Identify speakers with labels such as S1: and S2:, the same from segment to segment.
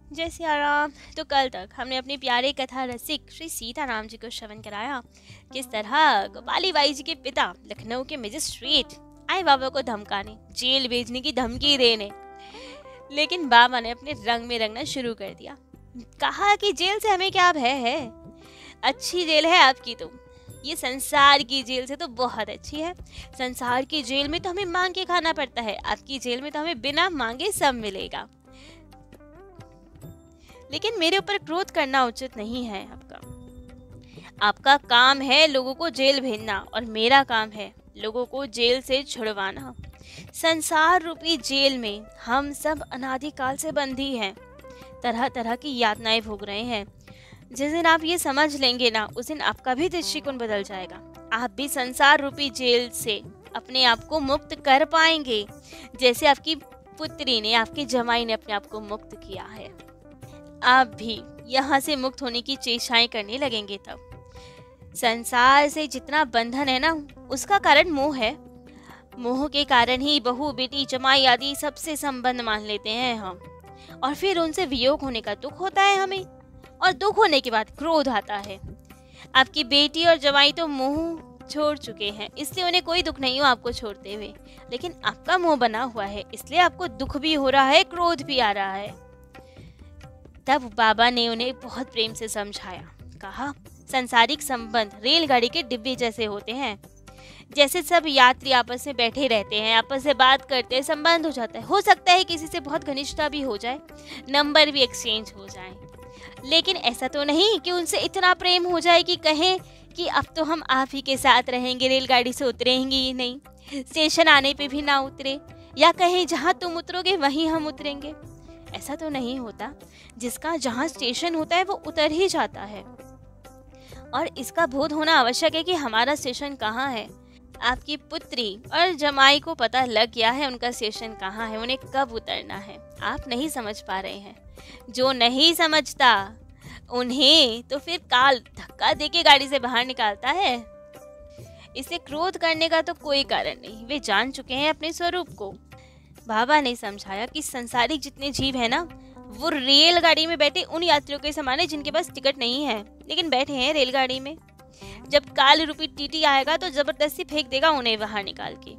S1: जय सिया राम। तो कल तक हमने अपने प्यारे कथा रसिक श्री सीताराम जी को श्रवण कराया। किस तरह गोपाली बाई जी के पिता लखनऊ के मजिस्ट्रेट आए बाबा को धमकाने, जेल भेजने की धमकी देने, लेकिन बाबा ने अपने रंग में रंगना शुरू कर दिया। कहा कि जेल से हमें क्या भय है, अच्छी जेल है आपकी, तो ये संसार की जेल से तो बहुत अच्छी है। संसार की जेल में तो हमें मांग के खाना पड़ता है, आपकी जेल में तो हमें बिना मांगे सब मिलेगा। लेकिन मेरे ऊपर क्रोध करना उचित नहीं है। आपका काम है लोगों को जेल भेजना और मेरा काम है लोगों को जेल से छुड़वाना। संसार रूपी जेल में हम सब अनादिकाल से बंदी हैं, तरह तरह की यातनाएं भोग रहे हैं। जिस दिन आप ये समझ लेंगे ना, उस दिन आपका भी दृष्टिकोण बदल जाएगा। आप भी संसार रूपी जेल से अपने आप को मुक्त कर पाएंगे, जैसे आपकी पुत्री ने, आपकी जमाई ने अपने आप को मुक्त किया है। आप भी यहाँ से मुक्त होने की चेष्टाएं करने लगेंगे। तब संसार से जितना बंधन है ना, उसका कारण मोह है। मोह के कारण ही बहू, बेटी, जमाई आदि सबसे संबंध मान लेते हैं हम, और फिर उनसे वियोग होने का दुख होता है हमें, और दुख होने के बाद क्रोध आता है। आपकी बेटी और जमाई तो मोह छोड़ चुके हैं, इसलिए उन्हें कोई दुख नहीं हो आपको छोड़ते हुए, लेकिन आपका मोह बना हुआ है, इसलिए आपको दुख भी हो रहा है, क्रोध भी आ रहा है। तब बाबा ने उन्हें बहुत प्रेम से समझाया। कहा, सांसारिक संबंध रेलगाड़ी के डिब्बे जैसे होते हैं। जैसे सब यात्री आपस में बैठे रहते हैं, आपस में बात करते हैं, संबंध हो जाता है। हो सकता है किसी से बहुत घनिष्ठता भी हो जाए, नंबर भी एक्सचेंज हो जाए, लेकिन ऐसा तो नहीं कि उनसे इतना प्रेम हो जाए कि कहें कि अब तो हम आप ही के साथ रहेंगे, रेलगाड़ी से उतरेंगे ही नहीं, स्टेशन आने पे भी ना उतरे, या कहें जहाँ तुम उतरोगे वहीं हम उतरेंगे। ऐसा तो नहीं होता। जिसका जहाँ स्टेशन होता है वो उतर ही जाता है, और इसका बोध होना आवश्यक है कि हमारा स्टेशन कहाँ है। आपकी पुत्री और जमाई को पता लग गया है उनका स्टेशन कहाँ है, उन्हें कब उतरना है। आप नहीं समझ पा रहे हैं। जो नहीं समझता उन्हें तो फिर काल धक्का देके गाड़ी से बाहर निकालता है। इसे क्रोध करने का तो कोई कारण नहीं, वे जान चुके हैं अपने स्वरूप को। बाबा ने समझाया कि संसारिक जितने जीव है ना, वो रेलगाड़ी में बैठे उन यात्रियों के समान है जिनके पास टिकट नहीं है, लेकिन बैठे हैं रेलगाड़ी में। जब काल रूपी टीटी आएगा तो जबरदस्ती फेंक देगा उन्हें बाहर निकाल के,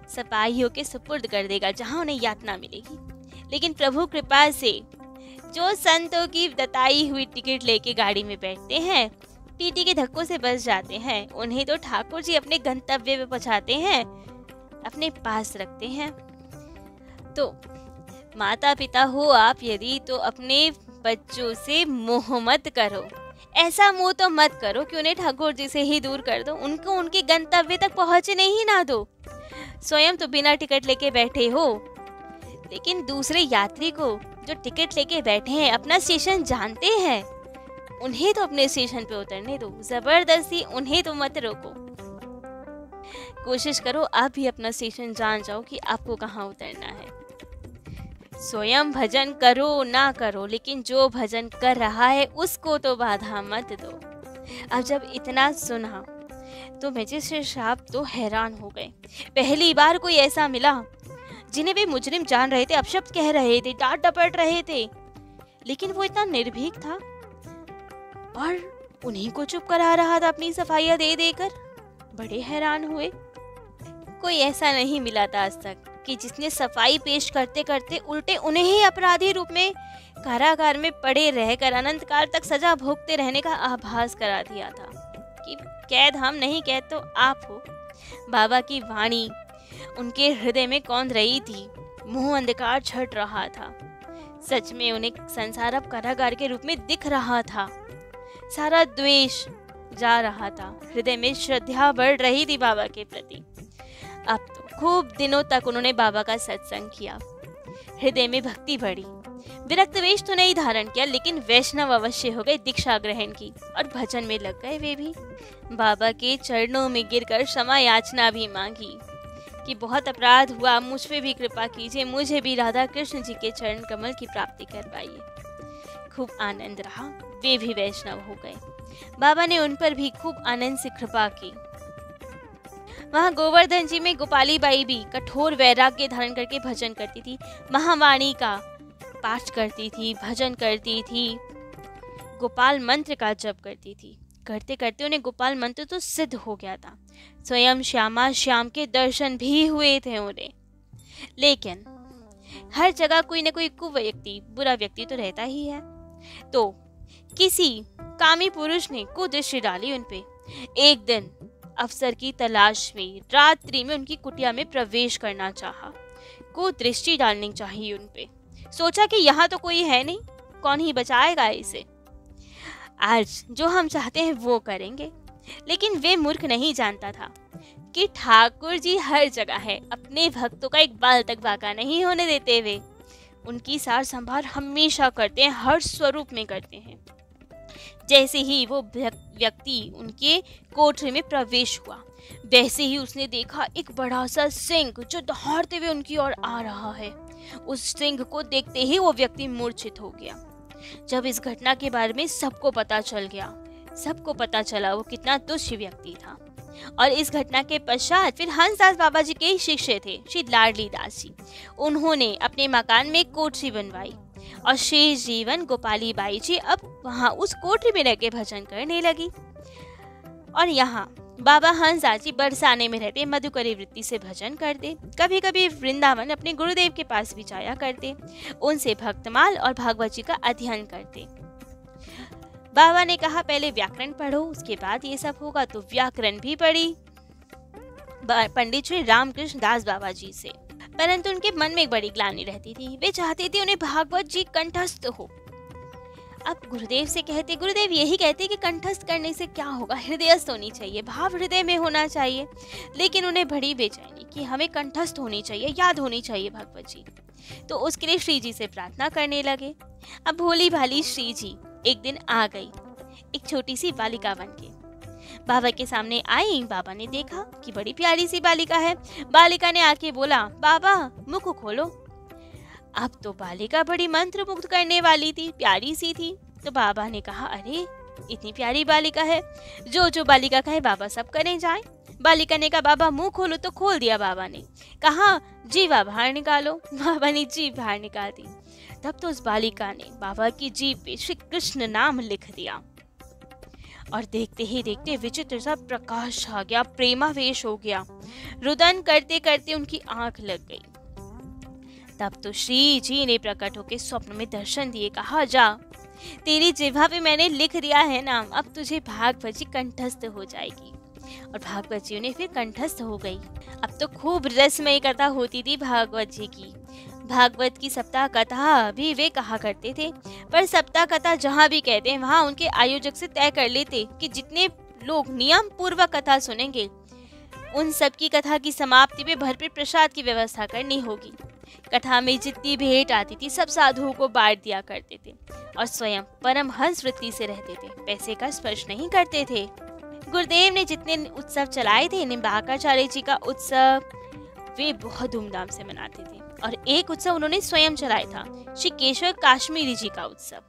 S1: सिपाहियों के सुपुर्द कर देगा जहां उन्हें यातना मिलेगी। लेकिन प्रभु कृपा से जो संतों की बताई हुई टिकट लेके गाड़ी में बैठते हैं, टीटी के धक्कों से बच जाते हैं, उन्हें तो ठाकुर जी अपने गंतव्य पे पहुंचाते हैं, अपने पास रखते हैं। तो माता पिता हो आप यदि, तो अपने बच्चों से मोह मत करो। ऐसा मोह तो मत करो कि उन्हें ठाकुर जी से ही दूर कर दो, उनको उनके गंतव्य तक पहुंचने ही ना दो। स्वयं तो बिना टिकट लेके बैठे हो, लेकिन दूसरे यात्री को जो टिकट लेके बैठे हैं, अपना स्टेशन जानते हैं, उन्हें तो अपने स्टेशन पे उतरने दो। जबरदस्ती उन्हें तो मत रोको। कोशिश करो आप भी अपना स्टेशन जान जाओ कि आपको कहाँ उतरना है। स्वयं भजन करो ना करो, लेकिन जो भजन कर रहा है उसको तो बाधा मत दो। अब जब इतना सुना तो मजिस्ट्रेट साहब तो हैरान हो गए। पहली बार कोई ऐसा मिला जिन्हें वे मुजरिम जान रहे थे, अपशब्द कह रहे थे, डांट डपट रहे थे, लेकिन वो इतना निर्भीक था और उन्हीं को चुप करा रहा था अपनी सफाइयां दे देकर। बड़े हैरान हुए। कोई ऐसा नहीं मिला था आज तक कि जिसने सफाई पेश करते करते उल्टे उन्हें ही अपराधी रूप में कारागार में पड़े रहकर अनंत काल तक सजा भोगते रहने का आभास करा दिया था कि कैद हम नहीं, कैद तो आप हो। बाबा की वाणी उनके हृदय में कौंध रही थी। मुंह अंधकार छट रहा था। सच में उन्हें संसार अब कारागार के रूप में दिख रहा था। सारा द्वेष जा रहा था, हृदय में श्रद्धा बढ़ रही थी बाबा के प्रति। अब तो खूब दिनों तक उन्होंने बाबा का सत्संग किया, हृदय में भक्ति बढ़ी। विरक्त वेश तो नहीं धारण किया, लेकिन वैष्णव अवश्य हो गए दीक्षा ग्रहण की, और भजन में लग गए वे भी। बाबा के चरणों में गिरकर क्षमा याचना भी मांगी कि बहुत अपराध हुआ, मुझ पे भी कृपा कीजिए, मुझे भी राधा कृष्ण जी के चरण कमल की प्राप्ति करवाइए। खूब आनंद रहा, वे भी वैष्णव हो गए। बाबा ने उन पर भी खूब आनंद से कृपा की। वहाँ गोवर्धन जी में गोपाली बाई भी कठोर वैराग्य धारण करके भजन करती थी। महावाणी का पाठ करती थी, भजन करती थी, गोपाल मंत्र का जप करती थी। करते करते उन्हें गोपाल मंत्र तो सिद्ध हो गया था। स्वयं श्यामा श्याम के दर्शन भी हुए थे उन्हें। लेकिन हर जगह कोई ना कोई कुव्यक्ति, बुरा व्यक्ति तो रहता ही है। तो किसी कामी पुरुष ने कुदृष्टि डाली उन पे। एक दिन अवसर की तलाश में रात्रि में उनकी कुटिया में प्रवेश करना चाहा। कुदृष्टि डालनी चाहिए उन पे। सोचा कि यहाँ तो कोई है नहीं, कौन ही बचाएगा इसे। आज जो हम चाहते हैं वो करेंगे। लेकिन वे मूर्ख नहीं जानता था कि ठाकुर जी हर जगह है, अपने भक्तों का एक बाल तक बाका नहीं होने देते। वे उनकी सार संभाल हमेशा करते हैं, हर स्वरूप में करते हैं। जैसे ही वो व्यक्ति उनके कोठरी में प्रवेश हुआ, वैसे ही उसने देखा एक बड़ा सा सिंह जो दहाड़ते हुए उनकी ओर आ रहा है। उस सिंह को देखते ही वो व्यक्ति मूर्छित हो गया। जब इस घटना के बारे में सबको पता चला वो कितना तुच्छ व्यक्ति था। और इस घटना के पश्चात फिर हंसदास बाबा जी के ही शिष्य थे श्री लाडली दास जी। उन्होंने अपने मकान में कोठरी बनवाई और शेष जीवन गोपाली बाई जी अब वहां उस कोठरी में रह के भजन करने लगी। और यहाँ बाबा हंसदास जी बरसाने में रहते, मधुकरी वृत्ति से भजन करते। कभी कभी वृंदावन अपने गुरुदेव के पास भी जाया करते, उनसे भक्तमाल और भागवत जी का अध्ययन करते। बाबा ने कहा पहले व्याकरण पढ़ो, उसके बाद ये सब होगा। तो व्याकरण भी पढ़ी पंडित श्री रामकृष्ण दास बाबा जी से। परंतु उनके मन में एक बड़ी ग्लानि रहती थी। वे चाहते थे उन्हें भागवत जी कंठस्थ हो। अब गुरुदेव से कहते, गुरुदेव यही कहते कि कंठस्थ करने से क्या होगा, हृदयस्थ होनी चाहिए, भाव हृदय में होना चाहिए। लेकिन उन्हें बड़ी बेचैनी कि हमें कंठस्थ होनी चाहिए, याद होनी चाहिए भागवत जी। तो उसके लिए श्री जी से प्रार्थना करने लगे। अब भोली भाली श्री जी एक दिन आ गई, एक छोटी सी बालिका बन के बाबा के सामने आई। बाबा ने देखा कि बड़ी प्यारी सी बालिका है। बालिका ने आके बोला, बाबा मुख खोलो। अब तो बालिका बड़ी मंत्र मुग्ध करने वाली थी, प्यारी सी थी। तो बाबा ने कहा, अरे इतनी प्यारी बालिका है, जो बालिका कहे बाबा सब करें जाए। बालिका ने कहा, बाबा मुंह खोलो। तो खोल दिया बाबा ने। कहा, जीवा बाहर निकालो। बाबा ने जीभ बाहर निकाल दी। तब तो उस बालिका ने बाबा की जीभ पे श्री कृष्ण नाम लिख दिया। और देखते ही देखते विचित्र सा प्रकाश आ गया, प्रेमावेश हो गया। रुदन करते करते उनकी आंख लग गई। तब तो श्री जी ने प्रकट होकर स्वप्न में दर्शन दिए। कहा, जा तेरी जिह्वा पे मैंने लिख दिया है नाम, अब तुझे भागवत जी कंठस्थ हो जाएगी। और भागवत जी उन्हें फिर कंठस्थ हो गई। अब तो खूब रसमयी कथा होती थी भागवत जी की। भागवत की सप्ताह कथा भी वे कहा करते थे। पर सप्ताह कथा जहाँ भी कहते हैं वहाँ उनके आयोजक से तय कर लेते कि जितने लोग नियम पूर्वक कथा सुनेंगे उन सब की कथा की समाप्ति में भरपूर प्रसाद की व्यवस्था करनी होगी। कथा में जितनी भेंट आती थी सब साधुओं को बांट दिया करते थे और स्वयं परम हंस वृत्ति से रहते थे, पैसे का स्पर्श नहीं करते थे। गुरुदेव ने जितने उत्सव चलाए थे, निम्बाकाचार्य जी का उत्सव वे बहुत धूमधाम से मनाते थे। और एक उत्सव उन्होंने स्वयं चलाया था, श्री केशव काश्मीरी जी का उत्सव।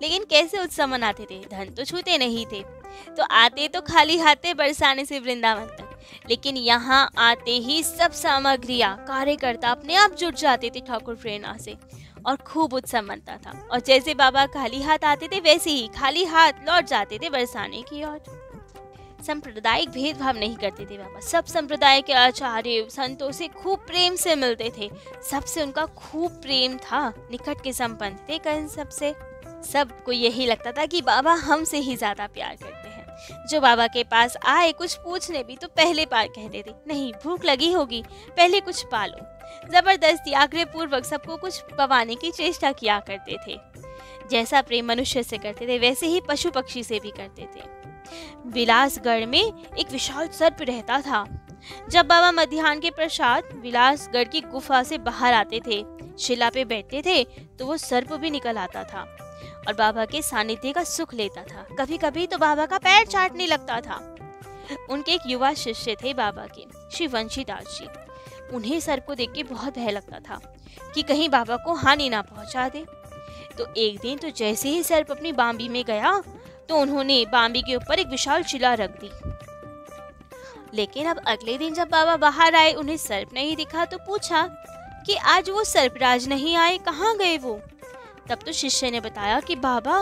S1: लेकिन कैसे उत्सव मनाते थे, धन तो छूते नहीं थे, तो आते तो खाली हाथे बरसाने से वृंदावन तक। लेकिन यहाँ आते ही सब सामग्रियाँ कार्यकर्ता अपने आप जुट जाते थे ठाकुर प्रेरणा से और खूब उत्सव मनता था। और जैसे बाबा खाली हाथ आते थे वैसे ही खाली हाथ लौट जाते थे बरसाने की ओर। सांप्रदायिक भेदभाव नहीं करते थे बाबा। सब संप्रदाय के आचार्य संतों से खूब प्रेम से मिलते थे, सबसे उनका खूब प्रेम था, निकट के संबंध थे कहीं सबसे। सबको यही लगता था कि बाबा हमसे ही ज्यादा प्यार करते हैं। जो बाबा के पास आए कुछ पूछने भी तो पहले बार कहते थे, नहीं भूख लगी होगी पहले कुछ पालो। जबरदस्ती आग्रह पूर्वक सबको कुछ पवाने की चेष्टा किया करते थे। जैसा प्रेम मनुष्य से करते थे वैसे ही पशु पक्षी से भी करते थे। विलासगढ़ में एक विशाल सर्प रहता था। जब बाबा मध्याह्न के प्रसाद विलासगढ़ की गुफा से बाहर आते थे, शिला पे बैठते थे तो वो सर्प भी निकल आता था और बाबा के सानिध्य का सुख लेता था। कभी कभी तो बाबा का पैर चाटने लगता था। उनके एक युवा शिष्य थे बाबा के, श्री वंशीदास जी। उन्हें सर्प को देख के बहुत भय लगता था कि कहीं बाबा को हानि ना पहुंचा दे। तो एक दिन तो जैसे ही सर्प अपनी बांबी में गया तो उन्होंने बांबी के ऊपर एक विशाल शिला रख दी। लेकिन अब अगले दिन जब बाबा बाहर आए उन्हें सर्प नहीं दिखा तो पूछा, कि आज वो सर्पराज नहीं आए, कहाँ गए वो। तब तो शिष्य ने बताया कि बाबा,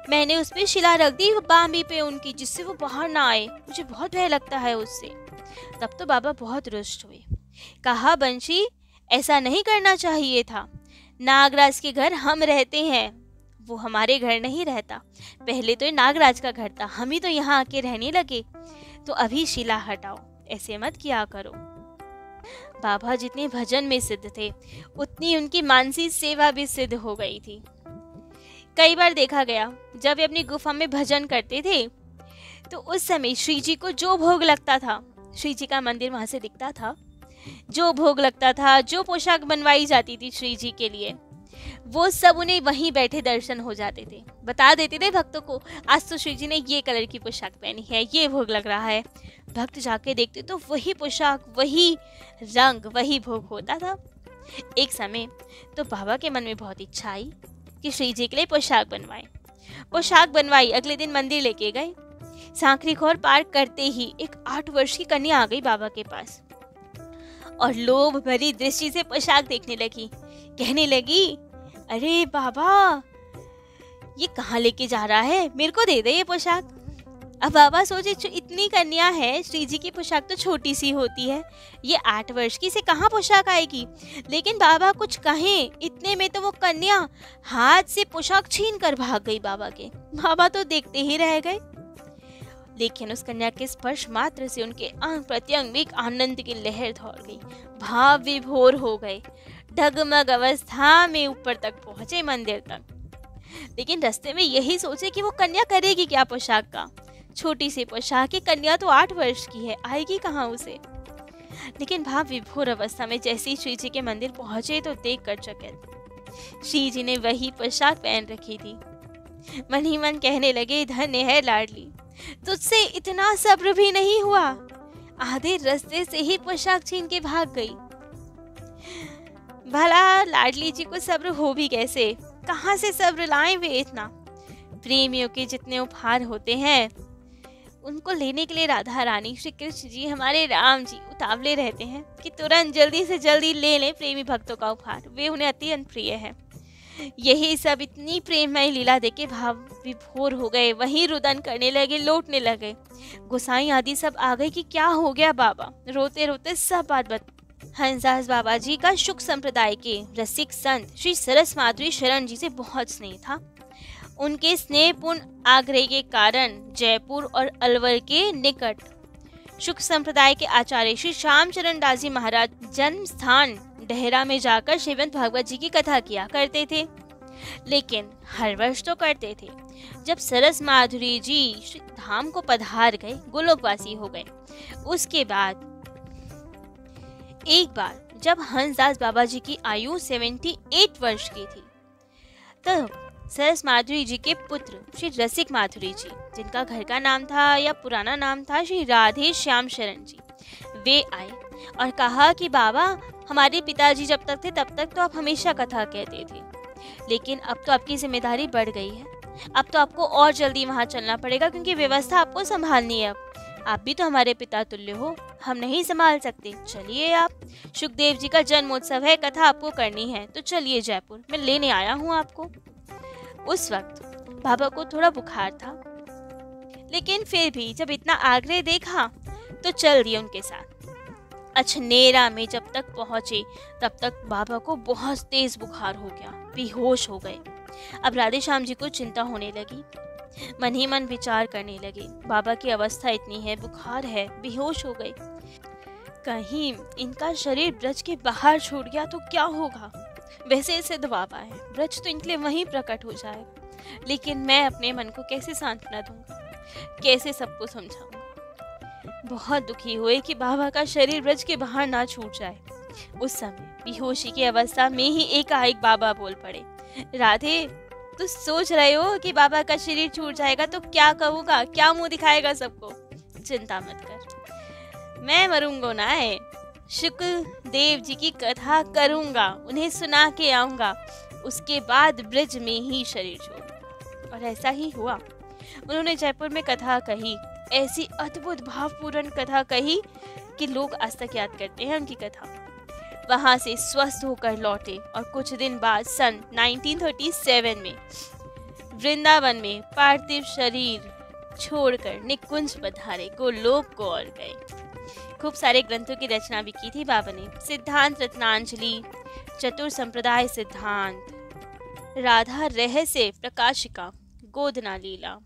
S1: मैंने उस पे शिला रख दी बांबी पे उनकी, जिससे वो बाहर ना आए, मुझे बहुत भय लगता है उससे। तब तो बाबा बहुत रुष्ट हुए। कहा, बंशी, ऐसा नहीं करना चाहिए था। नागराज के घर हम रहते हैं, वो हमारे घर नहीं रहता। पहले तो ये नागराज का घर था, हम ही तो यहाँ आके रहने लगे, तो अभी शिला हटाओ, ऐसे मत किया करो। बाबा जितने भजन में सिद्ध थे, उतनी उनकी मानसिक सेवा भी सिद्ध हो गई थी। कई बार देखा गया, जब वे अपनी गुफा में भजन करते थे, तो उस समय श्री जी को जो भोग लगता था, श्री जी का मंदिर वहां से दिखता था, जो भोग लगता था, जो पोशाक बनवाई जाती थी श्री जी के लिए, वो सब उन्हें वहीं बैठे दर्शन हो जाते थे। बता देते थे भक्तों को, आज तो श्री जी ने ये कलर की पोशाक पहनी है, ये भोग लग रहा है। भक्त जाके देखते तो वही पोशाक, वही रंग, वही भोग होता था। एक समय तो बाबा के मन में बहुत इच्छा आई कि श्री जी के लिए पोशाक बनवाए। पोशाक बनवाई, अगले दिन मंदिर लेके गए। सांकरी खोर पार करते ही एक 8 वर्ष की कन्या आ गई बाबा के पास और लोभ भरी दृष्टि से पोशाक देखने लगी। कहने लगी, अरे बाबा, ये कहाँ लेके जा रहा है, मेरे को दे दे ये पोशाक। अब बाबा सोचे, इतनी कन्या है, श्री जी की पोशाक तो छोटी सी होती है, ये 8 वर्ष की से कहाँ पोशाक आएगी। लेकिन बाबा कुछ कहें, इतने में तो वो कन्या हाथ से पोशाक छीन कर भाग गई बाबा के। बाबा तो देखते ही रह गए। लेकिन उस कन्या के स्पर्श मात्र से उनके अंग प्रत्यंग में एक आनंद की लहर दौड़ गई, भाव विभोर हो गए। डगमग अवस्था में ऊपर तक पहुंचे, मंदिर तक। लेकिन रास्ते में यही सोचे कि वो कन्या करेगी क्या पोशाक का। छोटी सी पोशाक की कन्या तो 8 वर्ष की है, आएगी कहाँ उसे। लेकिन भाव विभोर अवस्था में जैसे ही श्री जी के मंदिर पहुंचे तो देख कर चकित, श्री जी ने वही पोशाक पहन रखी थी। मन ही मन कहने लगे, धन्य है लाडली, तुझसे इतना सब्र भी नहीं हुआ, आधे रास्ते से ही पोशाक छीन के भाग गई। भला लाडली जी को सब्र हो भी कैसे, कहाँ से सब्र लाएं वे इतना। प्रेमियों के जितने उपहार होते हैं, उनको लेने के लिए राधा रानी, श्री कृष्ण जी, हमारे राम जी उतावले रहते हैं कि तुरंत जल्दी से जल्दी ले लें प्रेमी भक्तों का उपहार, वे उन्हें अत्यंत प्रिय है। यही सब इतनी प्रेममय लीला देखे भाव विभोर हो गए, वहीं रुदन करने लगे, लौटने लगे। गोसाई आदि सब आ गए कि क्या हो गया बाबा, रोते रोते सब बात बता। हंसदास बाबा जी का शुक संप्रदाय के रसिक संत श्री सरस माधुरी शरण जी से बहुत स्नेह था। उनके स्नेहपूर्ण आग्रह के कारण जयपुर और अलवर के निकट शुक संप्रदाय के आचार्य श्री श्याम चरण दास जी महाराज जन्म स्थान डेहरा में जाकर श्रीमद् भागवत जी की कथा किया करते थे। लेकिन हर वर्ष तो करते थे। जब सरस माधुरी जी श्री धाम को पधार गए, गोलोकवासी हो गए, उसके बाद एक बार जब हंसदास बाबा जी की आयु 78 वर्ष की थी, तब सरस माधुरी जी के पुत्र श्री रसिक माधुरी जी, जिनका घर का नाम था या पुराना नाम था श्री राधे श्याम शरण जी, वे आए और कहा कि बाबा, हमारे पिताजी जब तक थे तब तक तो आप हमेशा कथा कहते थे, लेकिन अब तो आपकी जिम्मेदारी बढ़ गई है, अब तो आपको और जल्दी वहाँ चलना पड़ेगा क्योंकि व्यवस्था आपको संभालनी है। अब आप भी तो हमारे पिता तुल्य हो, हम नहीं संभाल सकते, चलिए आप। सुखदेव जी का जन्मोत्सव है, कथा आपको करनी है, तो चलिए जयपुर, मैं लेने आया हूँ आपको। उस वक्त बाबा को थोड़ा बुखार था, लेकिन फिर भी जब इतना आग्रह देखा तो चल दिए उनके साथ। अछनेरा में जब तक पहुंचे तब तक बाबा को बहुत तेज बुखार हो गया, बेहोश हो गए। अब राधे श्याम जी को चिंता होने लगी, मन ही मन विचार करने लगे, बाबा की अवस्था इतनी है, बुखार है, बेहोश हो गए, कहीं इनका शरीर ब्रज के बाहर छूट गया तो क्या होगा। वैसे सिद्ध बाबा है, ब्रज तो इनके लिए वहीं प्रकट हो जाएगा, लेकिन मैं अपने मन को कैसे सांत्वना दूंगा, कैसे सबको समझाऊंगा। बहुत दुखी हुए कि बाबा का शरीर ब्रज के बाहर ना छूट जाए। उस समय बेहोशी की अवस्था में ही एकाएक बाबा बोल पड़े, राधे, तू सोच रहे हो कि बाबा का शरीर छूट जाएगा तो क्या कहूँगा, क्या मुंह दिखाएगा सबको। चिंता मत कर, मैं मरूंगा ना है, शुक्लदेव जी की कथा करूंगा, उन्हें सुना के आऊंगा, उसके बाद ब्रज में ही शरीर छोड़। और ऐसा ही हुआ। उन्होंने जयपुर में कथा कही, ऐसी अद्भुत भावपूर्ण कथा कही कि लोग आज तक याद करते हैं उनकी कथा। वहां से स्वस्थ होकर लौटे और कुछ दिन बाद सन 1937 में वृंदावन में पार्थिव शरीर छोड़कर निकुंज पधारे, गोलोक को और गए। खूब सारे ग्रंथों की रचना भी की थी बाबा ने। सिद्धांत रत्नांजलि, चतुर संप्रदाय सिद्धांत, राधा रहस्य प्रकाशिका, गोदना लीला।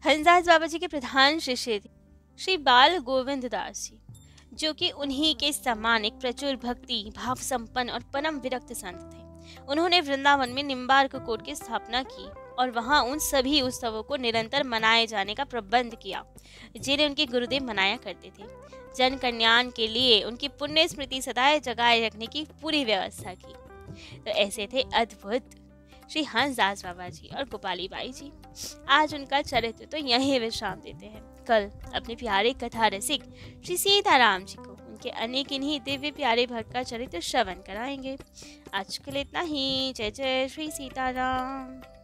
S1: हंसदास बाबा जी के प्रधान शिष्य थे श्री बाल गोविंद दास जी, जो कि उन्हीं के समान एक प्रचुर भक्ति भाव संपन्न और परम विरक्त संत थे। उन्होंने वृंदावन में निम्बार्क कोट की स्थापना की और वहां उन सभी उत्सवों को निरंतर मनाए जाने का प्रबंध किया जिन्हें उनके गुरुदेव मनाया करते थे। जन कल्याण के लिए उनकी पुण्य स्मृति सदाए जगाए रखने की पूरी व्यवस्था की। तो ऐसे थे अद्भुत श्री हंसदास बाबा जी और गोपाली बाई जी। आज उनका चरित्र तो यहीं विश्राम देते हैं। कल अपने प्यारे कथा रसिक श्री सीताराम जी को उनके अनेक इन्हीं दिव्य प्यारे भक्त का चरित्र श्रवण कराएंगे। आज के लिए इतना ही। जय जय श्री सीताराम।